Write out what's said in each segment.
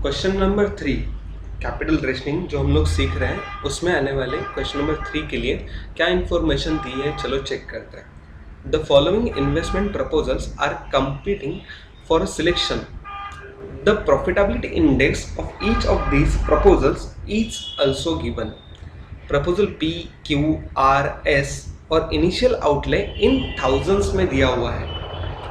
Question number 3 capital rationing जो हम लोग सीख रहे हैं उसमें आने वाले क्वेश्चन नंबर 3 के लिए क्या इन्फॉर्मेशन दी है, चलो चेक करते हैं। The following investment proposals are competing for selection. The profitability index of each of these proposals is also given. Proposal P, Q, R, S और इनिशियल आउटले इन थाउजेंड्स में दिया हुआ है।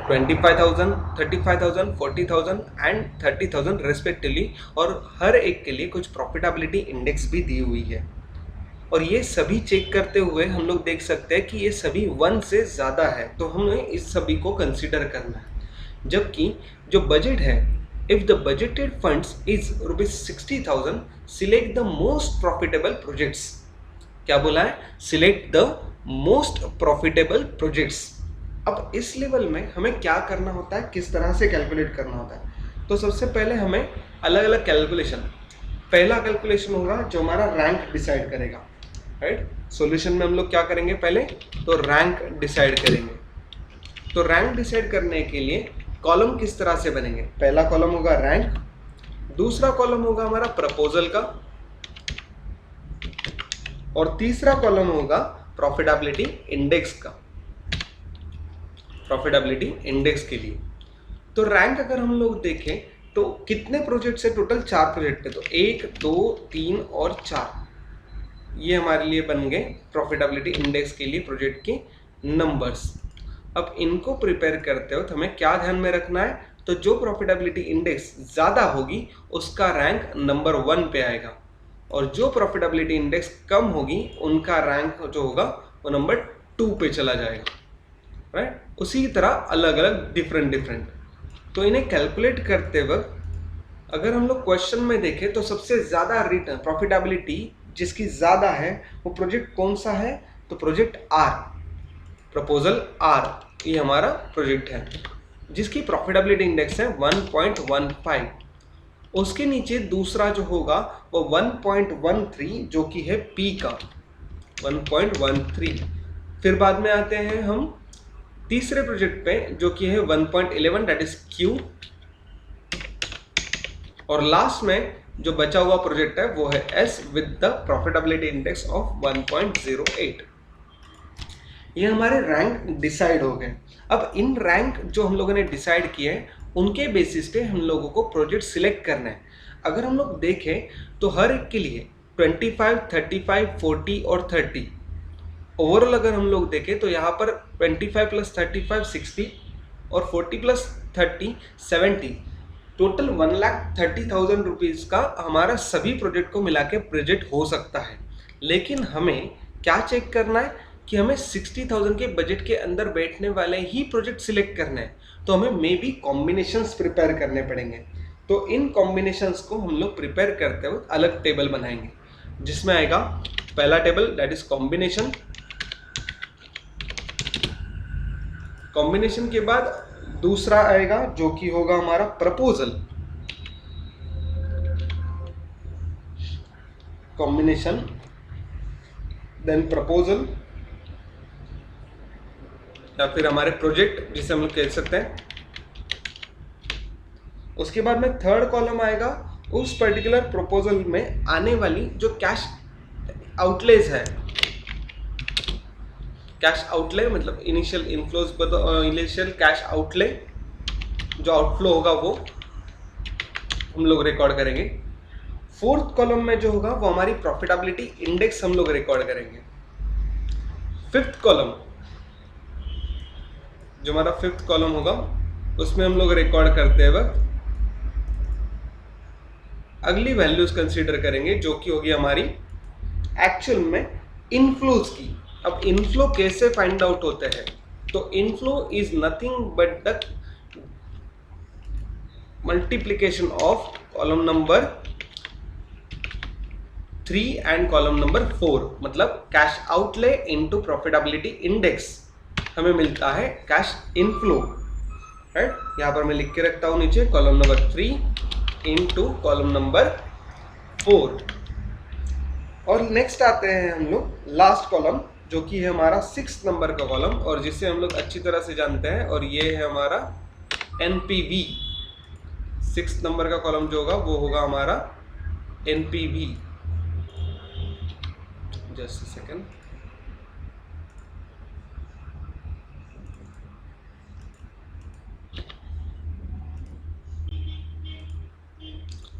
25,000, 35,000, 40,000 एंड 30,000 रेस्पेक्टिवली, और हर एक के लिए कुछ प्रॉफिटेबिलिटी इंडेक्स भी दी हुई है। और ये सभी चेक करते हुए हम लोग देख सकते हैं कि ये सभी 1 से ज़्यादा है, तो हमें इस सभी को कंसीडर करना है। जबकि जो बजट है, if the budgeted funds is ₹60,000, select the most profitable projects. क्या बोला है? Select the most profitable projects. अब इस लेवल में हमें क्या करना होता है, किस तरह से कैलकुलेट करना होता है? तो सबसे पहले हमें अलग अलग कैलकुलेशन, पहला कैलकुलेशन होगा जो हमारा रैंक डिसाइड करेगा, राइट। सॉल्यूशन में हम लोग क्या करेंगे, पहले तो रैंक डिसाइड करेंगे। तो रैंक डिसाइड करने के लिए कॉलम किस तरह से बनेंगे? पहला कॉलम होगा रैंक, दूसरा कॉलम होगा हमारा प्रपोजल का, और तीसरा कॉलम होगा प्रॉफिटेबिलिटी इंडेक्स का, प्रॉफिटेबिलिटी इंडेक्स के लिए। तो रैंक अगर हम लोग देखें तो कितने प्रोजेक्ट है? टोटल 4 प्रोजेक्ट है, तो 1, 2, 3 और 4 ये हमारे लिए बन गए प्रॉफिटेबिलिटी इंडेक्स के लिए प्रोजेक्ट के नंबर्स। अब इनको प्रिपेयर करते हो तो हमें क्या ध्यान में रखना है? तो जो प्रॉफिटेबिलिटी इंडेक्स ज़्यादा होगी उसका रैंक नंबर 1 पे आएगा, और जो प्रॉफिटेबिलिटी इंडेक्स कम होगी उनका रैंक जो होगा वो नंबर 2 पे चला जाएगा, राइट। उसी तरह अलग अलग डिफरेंट। तो इन्हें कैलकुलेट करते वक्त अगर हम लोग क्वेश्चन में देखें तो सबसे ज़्यादा रिटर्न प्रॉफिटेबिलिटी जिसकी ज़्यादा है वो प्रोजेक्ट कौन सा है? तो प्रोजेक्ट आर, प्रपोजल आर, ये हमारा प्रोजेक्ट है जिसकी प्रॉफिटेबिलिटी इंडेक्स है 1.15। उसके नीचे दूसरा जो होगा वो 1.13 जो कि है पी का 1.13। फिर बाद में आते हैं हम तीसरे प्रोजेक्ट पे जो कि है 1.11 दैट इज क्यू, और लास्ट में जो बचा हुआ प्रोजेक्ट है वो है S with the profitability index of 1.08। ये हमारे रैंक डिसाइड हो गए। अब इन रैंक जो हम लोगों ने डिसाइड किए हैं उनके बेसिस पे हम लोगों को प्रोजेक्ट सिलेक्ट करना है। अगर हम लोग देखें तो हर एक के लिए 25, 35, 40 और 30 ओवरऑल अगर हम लोग देखें तो यहाँ पर 25 + 35 60 और 40 + 30 70, टोटल 1,30,000 रुपीज़ का हमारा सभी प्रोजेक्ट को मिला के प्रोजेक्ट हो सकता है। लेकिन हमें क्या चेक करना है कि हमें 60,000 के बजट के अंदर बैठने वाले ही प्रोजेक्ट सिलेक्ट करने हैं, तो हमें मे बी कॉम्बिनेशंस प्रिपेयर करने पड़ेंगे। तो इन कॉम्बिनेशंस को हम लोग प्रिपेयर करते वक्त अलग टेबल बनाएंगे जिसमें आएगा पहला table that is combination. Combination के बाद दूसरा आएगा जो कि होगा हमारा प्रपोजल, कॉम्बिनेशन देन प्रपोजल या फिर हमारे प्रोजेक्ट जिसे हम लोग कह सकते हैं। उसके बाद में थर्ड कॉलम आएगा उस पर्टिकुलर प्रपोजल में आने वाली जो कैश आउटलेज है। कैश आउटले मतलब initial inflows, initial cash outlay, जो आउटफ्लो होगा वो हम लोग रिकॉर्ड करेंगे। फोर्थ कॉलम में जो होगा वो हमारी प्रॉफिटेबिलिटी इंडेक्स हम लोग रिकॉर्ड करेंगे। फिफ्थ कॉलम जो हमारा फिफ्थ कॉलम होगा उसमें हम लोग रिकॉर्ड करते वक्त अगली वैल्यूज कंसीडर करेंगे जो कि होगी हमारी एक्चुअल में इनफ्लोज की। अब इनफ्लो कैसे फाइंड आउट होते हैं? तो inflow is nothing but the multiplication of column number 3 and column number 4, मतलब cash outlay into profitability index हमें मिलता है कैश इनफ्लो, राइट। यहाँ पर मैं लिख के रखता हूँ नीचे column number 3 into column number 4। और नेक्स्ट आते हैं हम लोग लास्ट कॉलम जो कि है हमारा 6 नंबर का कॉलम, और जिसे हम लोग अच्छी तरह से जानते हैं, और ये है हमारा NPV, 6 नंबर का कॉलम जो होगा वो होगा हमारा NPV. Just second,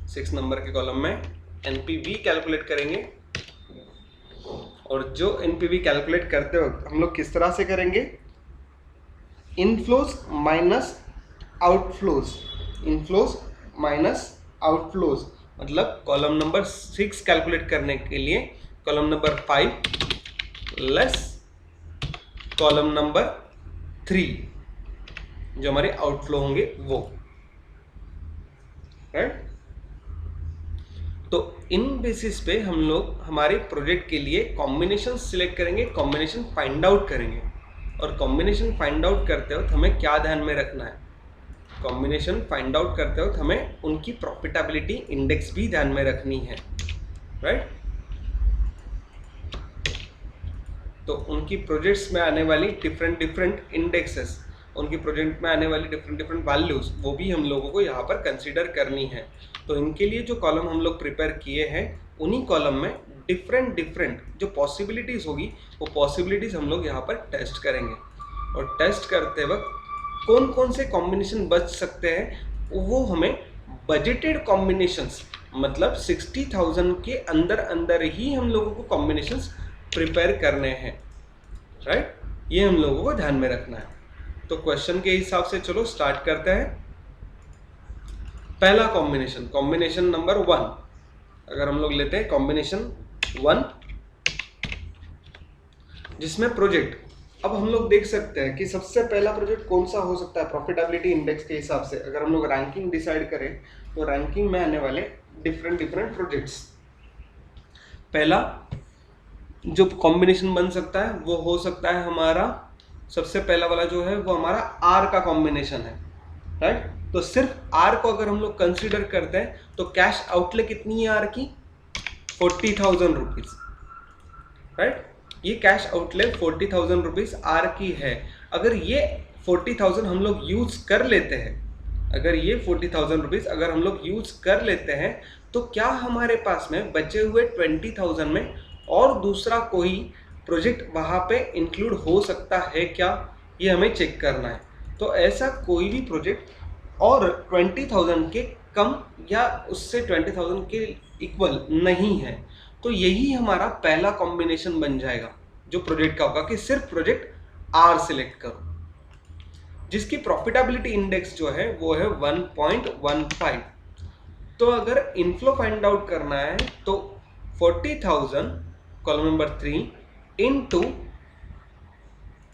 six number के कॉलम में एनपीवी कैलकुलेट करेंगे। और जो एनपीवी कैलकुलेट करते वक्त हम लोग किस तरह से करेंगे, inflows minus outflows, inflows minus outflows. मतलब कॉलम नंबर 6 कैलकुलेट करने के लिए column number 5 less column number 3 जो हमारे आउटफ्लो होंगे वो, राइट। तो इन बेसिस पे हम लोग हमारे प्रोजेक्ट के लिए कॉम्बिनेशन सिलेक्ट करेंगे, कॉम्बिनेशन फाइंड आउट करेंगे। और कॉम्बिनेशन फाइंड आउट करते वक्त हमें क्या ध्यान में रखना है, कॉम्बिनेशन फाइंड आउट करते वक्त हमें उनकी प्रॉफिटेबिलिटी इंडेक्स भी ध्यान में रखनी है, राइट। तो उनकी प्रोजेक्ट्स में आने वाली डिफरेंट इंडेक्सेस, उनकी प्रोजेक्ट में आने वाली डिफरेंट वैल्यूज, वो भी हम लोगों को यहाँ पर कंसीडर करनी है। तो इनके लिए जो कॉलम हम लोग प्रिपेयर किए हैं, उन्हीं कॉलम में डिफरेंट जो पॉसिबिलिटीज़ होगी वो पॉसिबिलिटीज़ हम लोग यहाँ पर टेस्ट करेंगे। और टेस्ट करते वक्त कौन कौन से कॉम्बिनेशन बच सकते हैं वो हमें बजटेड कॉम्बिनेशंस, मतलब 60,000 के अंदर ही हम लोगों को कॉम्बिनेशंस प्रिपेयर करने हैं, राइट। ये हम लोगों को ध्यान में रखना है। तो क्वेश्चन के हिसाब से चलो स्टार्ट करते हैं। पहला कॉम्बिनेशन, कॉम्बिनेशन नंबर 1 अगर हम लोग लेते हैं, कॉम्बिनेशन 1 जिसमें प्रोजेक्ट, अब हम लोग देख सकते हैं कि सबसे पहला प्रोजेक्ट कौन सा हो सकता है प्रॉफिटेबिलिटी इंडेक्स के हिसाब से। अगर हम लोग रैंकिंग डिसाइड करें तो रैंकिंग में आने वाले डिफरेंट प्रोजेक्ट्स, पहला जो कॉम्बिनेशन बन सकता है वो हो सकता है हमारा, सबसे पहला वाला जो है वो हमारा आर का कॉम्बिनेशन है, राइट। तो सिर्फ आर को अगर हम लोग कंसीडर करते हैं तो कैश आउटले कितनी है आर की, 40,000 रुपीज, राइट। ये कैश आउटले 40,000 रुपीज आर की है। अगर ये 40,000 हम लोग यूज कर लेते हैं, अगर ये 40,000 रुपीज अगर हम लोग यूज कर लेते हैं तो क्या हमारे पास में बचे हुए 20,000 में और दूसरा कोई प्रोजेक्ट वहाँ पे इंक्लूड हो सकता है क्या, ये हमें चेक करना है। तो ऐसा कोई भी प्रोजेक्ट और 20,000 के कम या उससे 20,000 के इक्वल नहीं है, तो यही हमारा पहला कॉम्बिनेशन बन जाएगा जो प्रोजेक्ट का होगा कि सिर्फ प्रोजेक्ट आर सिलेक्ट करो, जिसकी प्रॉफिटेबिलिटी इंडेक्स जो है वो है 1.15। तो अगर इनफ्लो फाइंड आउट करना है तो 40,000 column number 3 into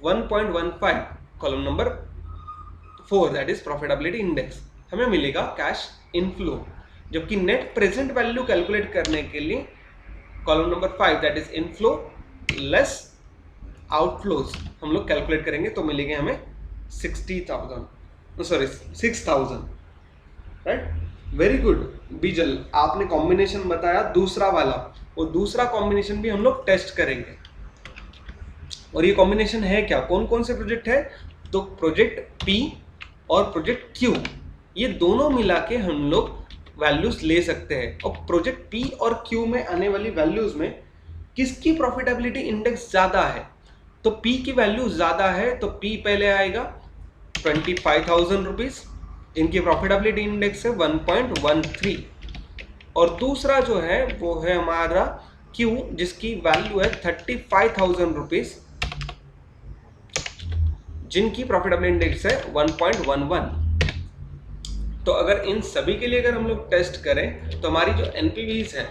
1.15 column number 4 that is profitability index, हमें मिलेगा कैश इनफ्लो। जबकि नेट प्रेजेंट वैल्यू कैलकुलेट करने के लिए column number 5 that is inflow less outflows हम लोग कैलकुलेट करेंगे तो मिलेंगे हमें 6,000, राइट। वेरी गुड बीजल, आपने कॉम्बिनेशन बताया दूसरा वाला, वो दूसरा कॉम्बिनेशन भी हम लोग टेस्ट करेंगे। और ये कॉम्बिनेशन है क्या, कौन कौन से प्रोजेक्ट है, तो प्रोजेक्ट पी और प्रोजेक्ट क्यू, ये दोनों मिला के हम लोग वैल्यूज ले सकते हैं। और प्रोजेक्ट पी और क्यू में आने वाली वैल्यूज में किसकी प्रॉफिटेबिलिटी इंडेक्स ज्यादा है, तो पी की वैल्यू ज्यादा है तो पी पहले आएगा 25,000 रुपीज, इनकी प्रॉफिटेबिलिटी इंडेक्स है 1.13। और दूसरा जो है वो है हमारा क्यू जिसकी वैल्यू है 35,000 रुपीज, जिनकी प्रॉफिटेबिलिटी इंडेक्स है 1.11। तो अगर इन सभी के लिए अगर हम लोग टेस्ट करें तो हमारी जो एनपीवीज है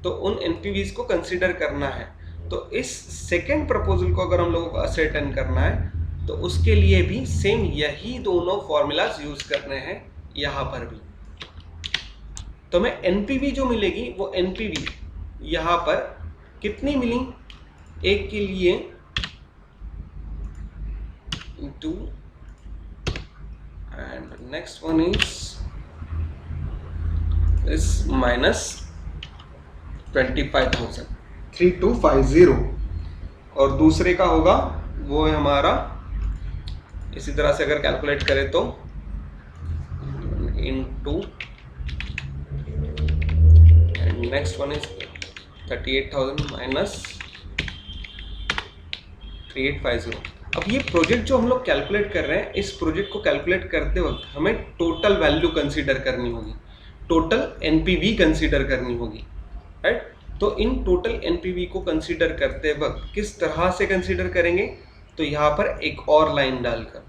तो उन एनपीवीज को कंसीडर करना है। तो इस सेकेंड प्रपोजल को अगर हम लोगों को असर्टेन करना है तो उसके लिए भी सेम यही दोनों फॉर्मूलाज यूज करने हैं यहाँ पर भी। तो हमें एनपीवी जो मिलेगी वो एनपीवी यहाँ पर कितनी मिली, एक के लिए 2 and next one is minus 25,000, 3250। और दूसरे का होगा वो है हमारा, इसी तरह से अगर कैलकुलेट करें तो into, and next one is 38,000 minus 3850। अब ये प्रोजेक्ट जो हम लोग कैलकुलेट कर रहे हैं, इस प्रोजेक्ट को कैलकुलेट करते वक्त हमें टोटल वैल्यू कंसीडर करनी होगी, टोटल एनपीवी कंसीडर करनी होगी, राइट। तो इन टोटल एनपीवी को कंसीडर करते वक्त किस तरह से कंसीडर करेंगे, तो यहाँ पर एक और लाइन डालकर,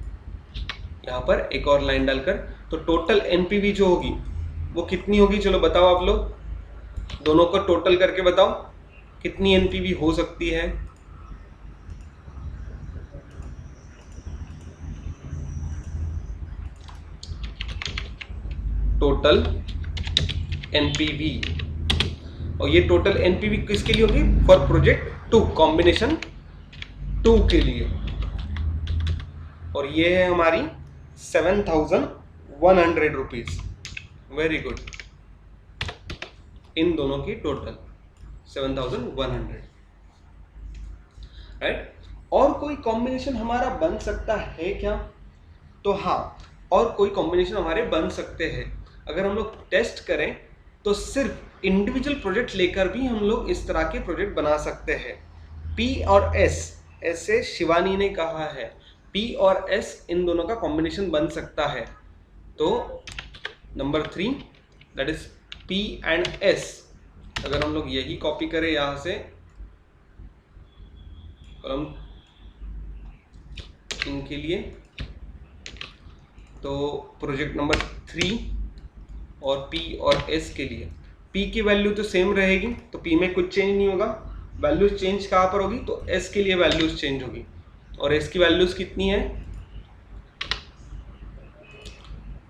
यहाँ पर एक और लाइन डालकर, तो टोटल एनपीवी जो होगी वो कितनी होगी, चलो बताओ आप लोग, दोनों को टोटल करके बताओ कितनी एनपीवी हो सकती है। टोटल एनपीवी, और ये टोटल एनपीवी किसके लिए होगी, फॉर प्रोजेक्ट 2, कॉम्बिनेशन 2 के लिए, और ये है हमारी 7,100 रुपीज। वेरी गुड, इन दोनों की टोटल 7,100, राइट। और कोई कॉम्बिनेशन हमारा बन सकता है क्या, तो हाँ, और कोई कॉम्बिनेशन हमारे बन सकते हैं। अगर हम लोग टेस्ट करें तो सिर्फ इंडिविजुअल प्रोजेक्ट लेकर भी हम लोग इस तरह के प्रोजेक्ट बना सकते हैं। पी और एस, ऐसे शिवानी ने कहा है, पी और एस इन दोनों का कॉम्बिनेशन बन सकता है। तो number 3 that is P and S, अगर हम लोग यही कॉपी करें यहां से कॉलम इनके लिए, तो प्रोजेक्ट नंबर 3 और P और S के लिए P की वैल्यू तो सेम रहेगी, तो P में कुछ चेंज नहीं होगा, वैल्यूज चेंज कहाँ पर होगी, तो S के लिए वैल्यूज चेंज होगी। और S की वैल्यूज कितनी है,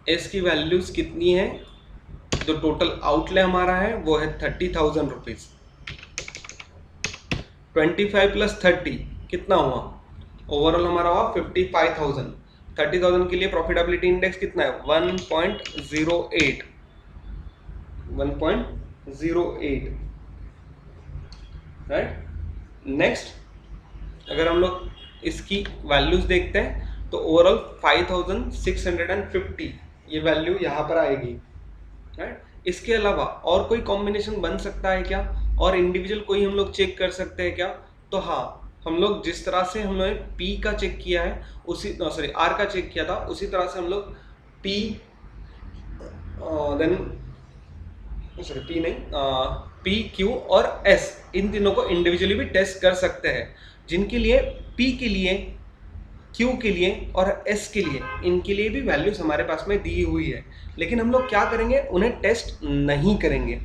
S की वैल्यूज कितनी है, जो टोटल आउटले हमारा है वो है 30,000 रुपीज। 25 प्लस 30 कितना हुआ, ओवरऑल हमारा हुआ 55,000। 30,000 के लिए प्रॉफिटेबिलिटी इंडेक्स कितना है, 1.08, 1.08, राइट। नेक्स्ट अगर हम लोग इसकी वैल्यूज देखते हैं तो ओवरऑल 5,650 ये वैल्यू यहाँ पर आएगी, राइट। इसके अलावा और कोई कॉम्बिनेशन बन सकता है क्या, और इंडिविजुअल कोई हम लोग चेक कर सकते हैं क्या, तो हाँ, हम लोग जिस तरह से हम लोग P का चेक किया है उसी, सॉरी R का चेक किया था, उसी तरह से हम लोग P देन सॉरी P नहीं, P Q और S इन तीनों को इंडिविजुअली भी टेस्ट कर सकते हैं, जिनके लिए P के लिए, Q के लिए और S के लिए, इनके लिए भी वैल्यूज हमारे पास में दी हुई है। लेकिन हम लोग क्या करेंगे, उन्हें टेस्ट नहीं करेंगे।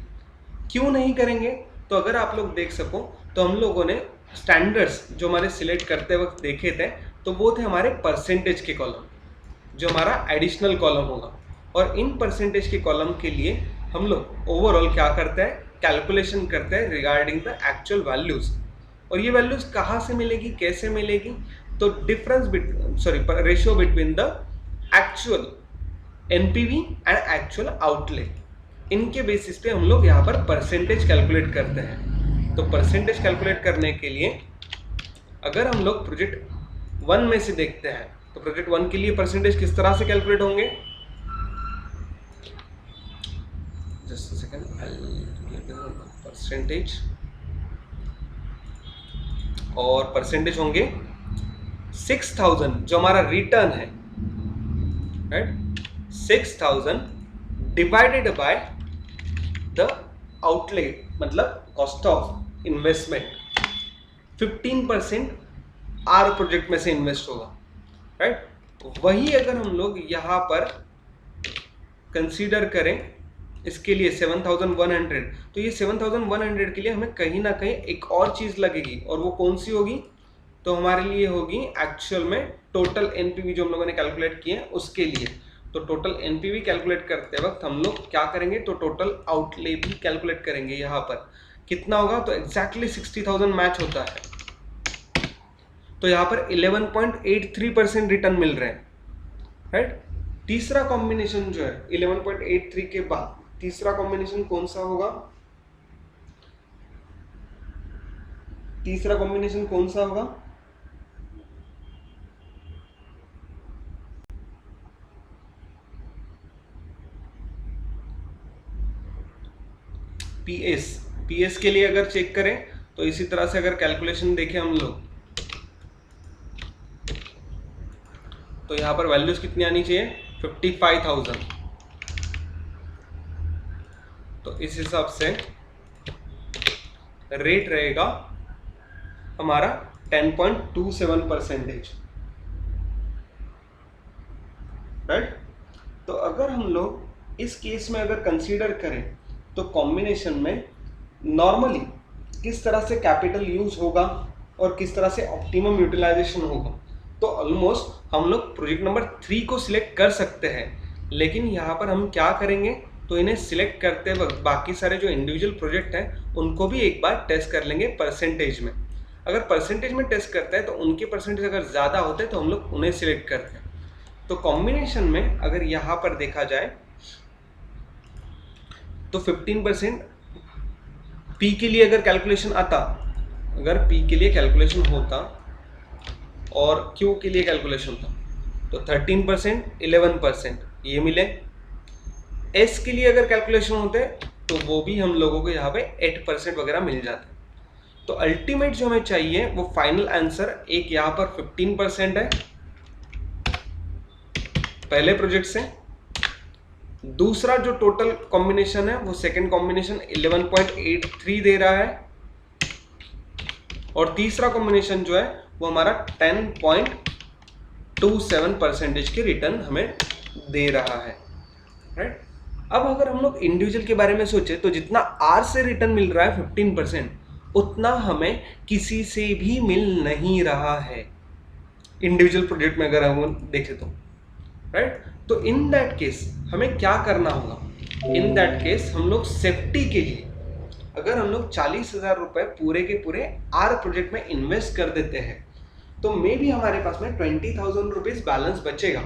क्यों नहीं करेंगे, तो अगर आप लोग देख सको तो हम लोगों ने स्टैंडर्ड्स जो हमारे सिलेक्ट करते वक्त देखे थे, तो वो थे हमारे परसेंटेज के कॉलम, जो हमारा एडिशनल कॉलम होगा। और इन परसेंटेज के कॉलम के लिए हम लोग ओवरऑल क्या करते हैं, कैलकुलेशन करते हैं रिगार्डिंग द एक्चुअल वैल्यूज। और ये वैल्यूज कहाँ से मिलेगी, कैसे मिलेगी, तो difference ratio between the actual NPV and actual outlay, इनके बेसिस पे हम लोग यहाँ पर परसेंटेज कैलकुलेट करते हैं। तो परसेंटेज कैलकुलेट करने के लिए अगर हम लोग प्रोजेक्ट 1 में से देखते हैं, तो प्रोजेक्ट 1 के लिए परसेंटेज किस तरह से कैलकुलेट होंगे, जस्ट अ सेकंड, परसेंटेज, और परसेंटेज होंगे 6,000 जो हमारा रिटर्न है, right, 6,000 divided by the outlay, मतलब कॉस्ट ऑफ इन्वेस्टमेंट। 15% आर प्रोजेक्ट में से इन्वेस्ट होगा, राइट। वही अगर हम लोग यहाँ पर कंसीडर करें इसके लिए 7,100, तो ये 7,100 के लिए हमें कहीं ना कहीं एक और चीज लगेगी, और वो कौन सी होगी, तो हमारे लिए होगी एक्चुअल में टोटल एनपीवी जो हम लोगों ने कैलकुलेट किए हैं उसके लिए। तो टोटल एनपीवी कैलकुलेट करते वक्त हम लोग क्या करेंगे, तो टोटल आउटले भी कैलकुलेट करेंगे। यहाँ पर कितना होगा, तो एग्जैक्टली 60,000 मैच होता है, तो यहाँ पर 11.83% रिटर्न मिल रहे हैं, राइट। तीसरा कॉम्बिनेशन जो है 11.83 के बाद तीसरा कॉम्बिनेशन कौन सा होगा, तीसरा कॉम्बिनेशन कौन सा होगा, पीएस के लिए अगर चेक करें तो इसी तरह से अगर कैलकुलेशन देखें हम लोग, तो यहां पर वैल्यूज कितनी आनी चाहिए, 55,000। तो इस हिसाब से रेट रहेगा हमारा 10.27%, राइट। तो अगर हम लोग इस केस में अगर कंसीडर करें तो कॉम्बिनेशन में नॉर्मली किस तरह से कैपिटल यूज होगा और किस तरह से ऑप्टिमम यूटिलाइजेशन होगा, तो ऑलमोस्ट हम लोग प्रोजेक्ट नंबर 3 को सिलेक्ट कर सकते हैं। लेकिन यहाँ पर हम क्या करेंगे, तो इन्हें सिलेक्ट करते वक्त बाकी सारे जो इंडिविजुअल प्रोजेक्ट हैं उनको भी एक बार टेस्ट कर लेंगे परसेंटेज में। अगर परसेंटेज में टेस्ट करते हैं तो उनके परसेंटेज अगर ज़्यादा होते हैं तो हम लोग उन्हें सिलेक्ट करते हैं। तो कॉम्बिनेशन में अगर यहाँ पर देखा जाए तो 15% पी के लिए अगर कैलकुलेशन आता, अगर पी के लिए कैलकुलेशन होता और क्यू के लिए कैलकुलेशन था तो 13%, 11% ये मिले। एस के लिए अगर कैलकुलेशन होते तो वो भी हम लोगों को यहाँ पे 8% वगैरह मिल जाते। तो अल्टीमेट जो हमें चाहिए वो फाइनल आंसर एक यहाँ पर 15% है पहले प्रोजेक्ट से, दूसरा जो टोटल कॉम्बिनेशन है वो सेकंड कॉम्बिनेशन 11.83 दे रहा है, और तीसरा कॉम्बिनेशन जो है वो हमारा 10.27% की रिटर्न हमें दे रहा है, राइट। अब अगर हम लोग इंडिविजुअल के बारे में सोचे तो जितना आर से रिटर्न मिल रहा है 15%, उतना हमें किसी से भी मिल नहीं रहा है इंडिविजुअल प्रोजेक्ट में अगर हम देखें तो, राइट। तो इन दैट केस हमें क्या करना होगा, इन दैट केस हम लोग सेफ्टी के लिए अगर हम लोग 40,000 रुपए पूरे के पूरे आर प्रोजेक्ट में इन्वेस्ट कर देते हैं तो मे भी हमारे पास में 20,000 रुपीज बैलेंस बचेगा।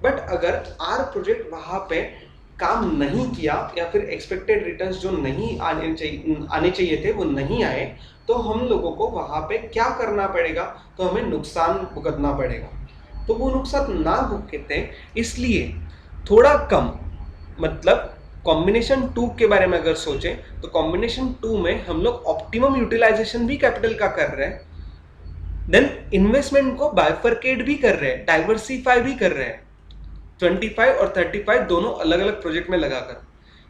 बट अगर आर प्रोजेक्ट वहां पे काम नहीं किया या फिर एक्सपेक्टेड रिटर्न्स जो नहीं आने चाहिए थे वो नहीं आए, तो हम लोगों को वहां पे क्या करना पड़ेगा, तो हमें नुकसान भुगतना पड़ेगा। तो वो नुकसान ना भुगते इसलिए थोड़ा कम, मतलब कॉम्बिनेशन 2 के बारे में अगर सोचें तो कॉम्बिनेशन 2 में हम लोग ऑप्टिमम यूटिलाइजेशन भी कैपिटल का कर रहे हैं, देन इन्वेस्टमेंट को बाइफरकेट भी कर रहे हैं, डाइवर्सिफाई भी कर रहे हैं, 25 और 35 दोनों अलग अलग प्रोजेक्ट में लगाकर,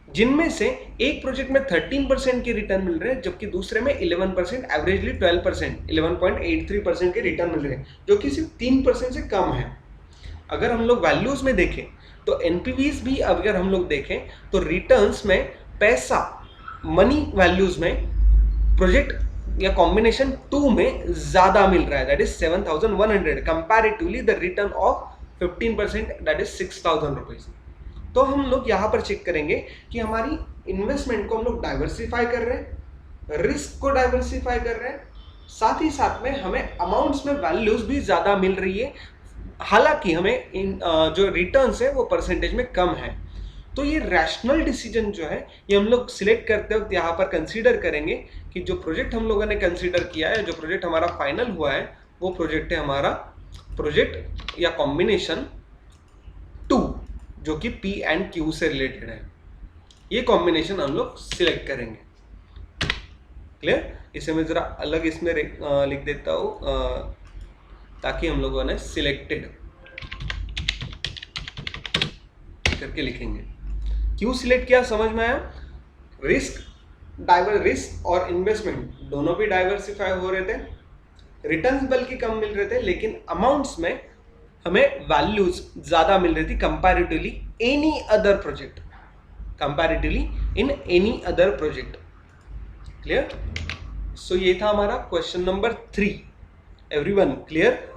जिनमें से एक प्रोजेक्ट में 13% के रिटर्न मिल रहे हैं जबकि दूसरे में 11%, एवरेजली 12%, 11.83% के रिटर्न मिल रहे हैं, जो कि सिर्फ 3% से कम है। अगर हम लोग वैल्यूज में देखें तो एनपीवीज भी अगर हम लोग देखें तो रिटर्न्स में पैसा मनी वैल्यूज में प्रोजेक्ट या कॉम्बिनेशन 2 में ज्यादा मिल रहा है, that is 7,100 comparatively the return of 15% that is 6,000 rupees. तो हम लोग यहाँ पर चेक करेंगे कि हमारी इन्वेस्टमेंट को हम लोग डाइवर्सिफाई कर रहे हैं, रिस्क को डाइवर्सिफाई कर रहे हैं, साथ ही साथ में हमें अमाउंट्स में वैल्यूज भी ज्यादा मिल रही है, हालांकि हमें इन जो रिटर्न्स है वो परसेंटेज में कम है। तो ये रैशनल डिसीजन जो है ये हम लोग सिलेक्ट करते वक्त यहाँ पर कंसीडर करेंगे कि जो प्रोजेक्ट हम लोगों ने कंसीडर किया है, जो प्रोजेक्ट हमारा फाइनल हुआ है वो प्रोजेक्ट है हमारा प्रोजेक्ट या कॉम्बिनेशन 2 जो कि पी एंड क्यू से रिलेटेड है। ये कॉम्बिनेशन हम लोग सिलेक्ट करेंगे। क्लियर? इसे मैं जरा अलग इसमें लिख देता हूँ ताकि हम लोगों ने सिलेक्टेड करके लिखेंगे। क्यों सिलेक्ट किया समझ में आया? रिस्क और इन्वेस्टमेंट दोनों भी डाइवर्सिफाई हो रहे थे, रिटर्न्स बल्कि कम मिल रहे थे, लेकिन अमाउंट्स में हमें वैल्यूज ज्यादा मिल रही थी comparatively any other project, comparatively in any other project. Clear? So ये था हमारा क्वेश्चन नंबर 3। Everyone clear?